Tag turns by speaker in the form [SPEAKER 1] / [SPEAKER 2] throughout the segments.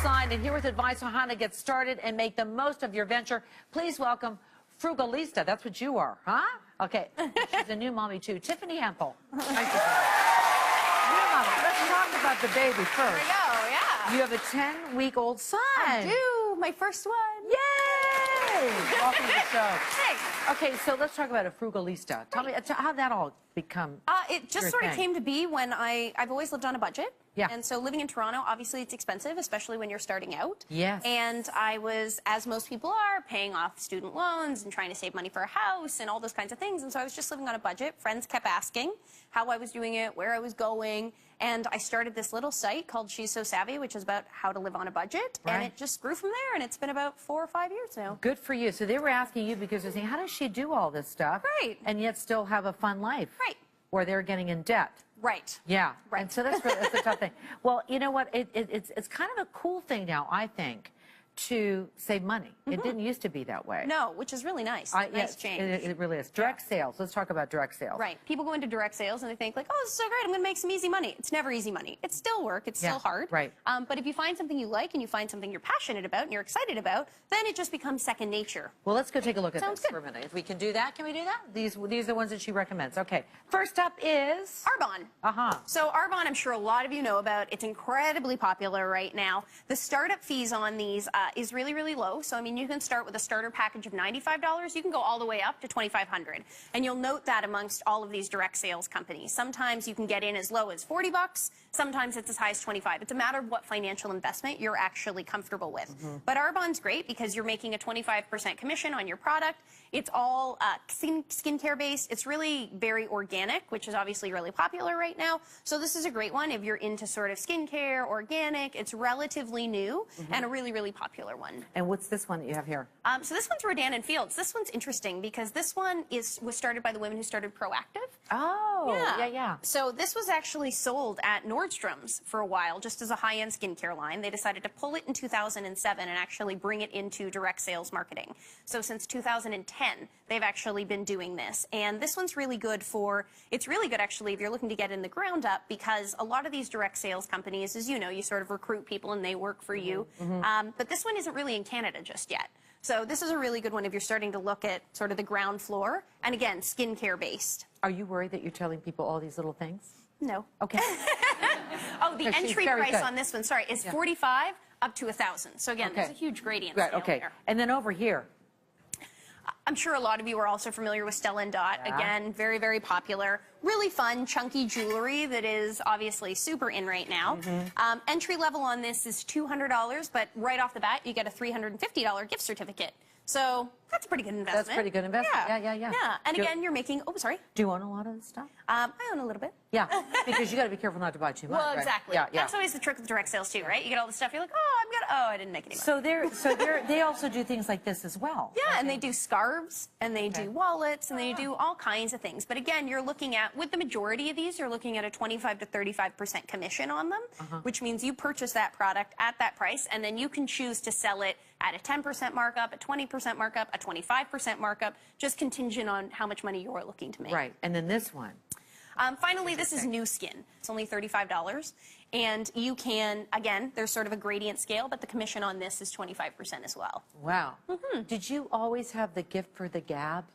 [SPEAKER 1] side, and here with advice on how to get started and make the most of your venture. Please welcome Frugalista. That's what you are, huh? Okay. She's a new mommy, too. Tiffany Hempel. Thank you. New mommy. Let's talk about the baby first.
[SPEAKER 2] There we go, yeah.
[SPEAKER 1] You have a 10-week-old son.
[SPEAKER 2] I do. My first one.
[SPEAKER 1] Yay! Welcome to the show.
[SPEAKER 2] Thanks.
[SPEAKER 1] Okay, so let's talk about a Frugalista. Tell me how that all become.
[SPEAKER 2] It just sort of came to be when I've always lived on a budget.
[SPEAKER 1] Yeah.
[SPEAKER 2] And so living in Toronto, obviously it's expensive, especially when you're starting out.
[SPEAKER 1] Yes.
[SPEAKER 2] And I was, as most people are, paying off student loans and trying to save money for a house and all those kinds of things. And so I was just living on a budget. Friends kept asking how I was doing it, where I was going. And I started this little site called She's So Savvy, which is about how to live on a budget.
[SPEAKER 1] Right.
[SPEAKER 2] And it just grew from there. And it's been about 4 or 5 years now.
[SPEAKER 1] Good for you. So they were asking you because they're saying, how does she do all this stuff?
[SPEAKER 2] Right.
[SPEAKER 1] And yet still have a fun life?
[SPEAKER 2] Right.
[SPEAKER 1] Or they're getting in debt.
[SPEAKER 2] Right.
[SPEAKER 1] Yeah.
[SPEAKER 2] Right.
[SPEAKER 1] And so that's a tough thing. Well, you know what? It's kind of a cool thing now, I think, to save money. It didn't used to be that way.
[SPEAKER 2] No, which is really nice. Nice change.
[SPEAKER 1] It really is. Direct sales. Let's talk about direct sales.
[SPEAKER 2] Right. People go into direct sales and they think like, oh, this is so great. I'm going to make some easy money. It's never easy money. It's still work. It's still hard.
[SPEAKER 1] Right.
[SPEAKER 2] But if you find something you like and you find something you're passionate about and you're excited about, then it just becomes second nature.
[SPEAKER 1] Well, let's go take a look at
[SPEAKER 2] Sounds
[SPEAKER 1] this
[SPEAKER 2] good.
[SPEAKER 1] for a minute. If we can do that, can we do that? These are the ones that she recommends. Okay. First up is
[SPEAKER 2] Arbonne.
[SPEAKER 1] Uh-huh.
[SPEAKER 2] So Arbonne, I'm sure a lot of you know about. It's incredibly popular right now. The startup fees on these is really, really low. So, I mean, you can start with a starter package of $95. You can go all the way up to $2,500. And you'll note that amongst all of these direct sales companies. Sometimes you can get in as low as $40. Sometimes it's as high as $25. It's a matter of what financial investment you're actually comfortable with. But Arbonne's great because you're making a 25% commission on your product. It's all skincare based. It's really very organic, which is obviously really popular right now. So this is a great one if you're into sort of skincare, organic. It's relatively new and a really, really popular one.
[SPEAKER 1] And what's this one that you have here?
[SPEAKER 2] So this one's Rodan and Fields. This one's interesting because this one was started by the women who started Proactive.
[SPEAKER 1] Oh, yeah.
[SPEAKER 2] So this was actually sold at Nordstrom's for a while, just as a high-end skincare line. They decided to pull it in 2007 and actually bring it into direct sales marketing. So since 2010, they've actually been doing this. And this one's really good it's really good actually if you're looking to get in the ground up because a lot of these direct sales companies, as you know, you sort of recruit people and they work for you. But this one isn't really in Canada just yet. So this is a really good one if you're starting to look at sort of the ground floor. And again, skincare based.
[SPEAKER 1] Are you worried that you're telling people all these little things?
[SPEAKER 2] No.
[SPEAKER 1] Okay.
[SPEAKER 2] Oh, the entry price on this one, sorry, is $45 up to $1,000. So again, there's a huge gradient scale there.
[SPEAKER 1] And then over here.
[SPEAKER 2] I'm sure a lot of you are also familiar with Stella & Dot. Again, very, very popular. Really fun, chunky jewelry that is obviously super in right now. Entry level on this is $200, but right off the bat, you get a $350 gift certificate. So that's a pretty good investment.
[SPEAKER 1] That's pretty good investment. Yeah.
[SPEAKER 2] And again, you're making, oh, sorry.
[SPEAKER 1] Do you own a lot of this stuff?
[SPEAKER 2] I own a little bit.
[SPEAKER 1] Yeah, because you got to be careful not to buy too much.
[SPEAKER 2] Well, exactly.
[SPEAKER 1] Right?
[SPEAKER 2] That's always the trick with direct sales too, right? You get all the stuff, you're like, I didn't make any money.
[SPEAKER 1] So they also do things like this as well.
[SPEAKER 2] Yeah, and they do scarves, and they do wallets, and they do all kinds of things. But again, you're looking at, with the majority of these, you're looking at a 25 to 35% commission on them, which means you purchase that product at that price, and then you can choose to sell it at a 10% markup, a 20% markup, a 25% markup, just contingent on how much money you're looking to make.
[SPEAKER 1] Right, and then this one.
[SPEAKER 2] Finally, this is New Skin. It's only $35. And you can, again, there's sort of a gradient scale, but the commission on this is 25% as well.
[SPEAKER 1] Wow. Did you always have the gift for the gab?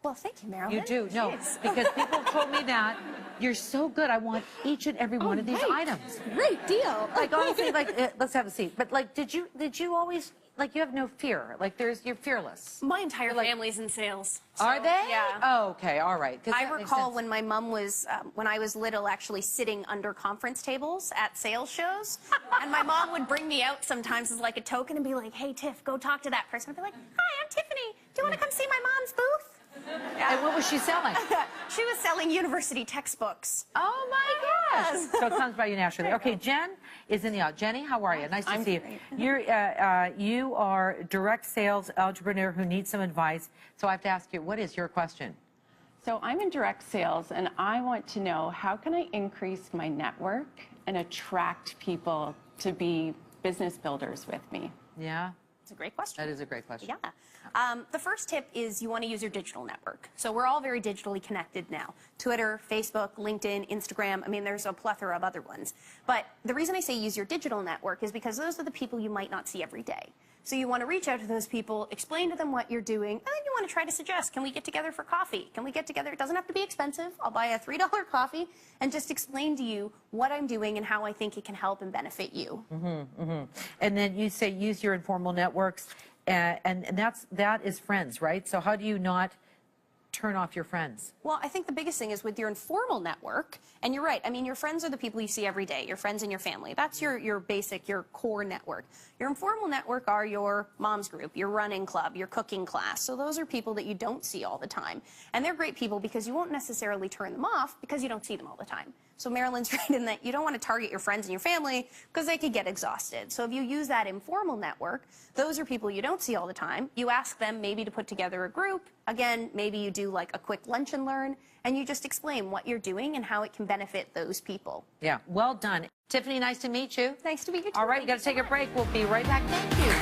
[SPEAKER 2] Well, thank you, Marilyn.
[SPEAKER 1] You do, no, because people told me that. You're so good. I want each and every one of these items.
[SPEAKER 2] Great deal.
[SPEAKER 1] Like, honestly, like, let's have a seat. But, like, did you always, like, you have no fear. Like, you're fearless.
[SPEAKER 2] My entire family's in sales. So,
[SPEAKER 1] are they?
[SPEAKER 2] Yeah.
[SPEAKER 1] Oh, okay, all right.
[SPEAKER 2] I recall when my mom was, when I was little, actually sitting under conference tables at sales shows. And my mom would bring me out sometimes as like a token and be like, hey, Tiff, go talk to that person. I'd be like, hi, I'm Tiffany. Do you want to come see my mom's booth?
[SPEAKER 1] And what was she selling?
[SPEAKER 2] She was selling university textbooks.
[SPEAKER 1] Oh, my gosh. So it comes by you naturally. Okay, Jen is in the audience. Jenny, how are you? Nice to see you. You are direct sales entrepreneur who needs some advice. So I have to ask you, what is your question?
[SPEAKER 3] So I'm in direct sales, and I want to know, how can I increase my network and attract people to be business builders with me?
[SPEAKER 1] Yeah.
[SPEAKER 2] That's a great question.
[SPEAKER 1] That is a great question.
[SPEAKER 2] Yeah. The first tip is you want to use your digital network. So we're all very digitally connected now. Twitter, Facebook, LinkedIn, Instagram. I mean, there's a plethora of other ones. But the reason I say use your digital network is because those are the people you might not see every day. So you want to reach out to those people, explain to them what you're doing, and then you want to try to suggest, can we get together for coffee? Can we get together? It doesn't have to be expensive. I'll buy a $3 coffee and just explain to you what I'm doing and how I think it can help and benefit you.
[SPEAKER 1] And then you say use your informal networks, and that is friends, right? So how do you not turn off your friends?
[SPEAKER 2] Well, I think the biggest thing is with your informal network, and you're right, I mean, your friends are the people you see every day, your friends and your family. That's your basic, your core network. Your informal network are your mom's group, your running club, your cooking class. So those are people that you don't see all the time. And they're great people because you won't necessarily turn them off because you don't see them all the time. So Marilyn's right in that you don't want to target your friends and your family because they could get exhausted. So if you use that informal network, those are people you don't see all the time. You ask them maybe to put together a group. Again, maybe you do like a quick lunch and learn, and you just explain what you're doing and how it can benefit those people.
[SPEAKER 1] Yeah, well done. Tiffany, nice to meet you.
[SPEAKER 2] Nice to meet you too.
[SPEAKER 1] All right, you got to take a break. We'll be right back. Thank you.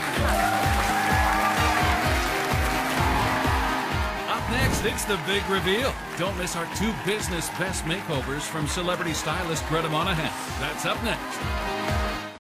[SPEAKER 4] Up next, it's the big reveal. Don't miss our 2 business best makeovers from celebrity stylist Greta Monahan. That's up next.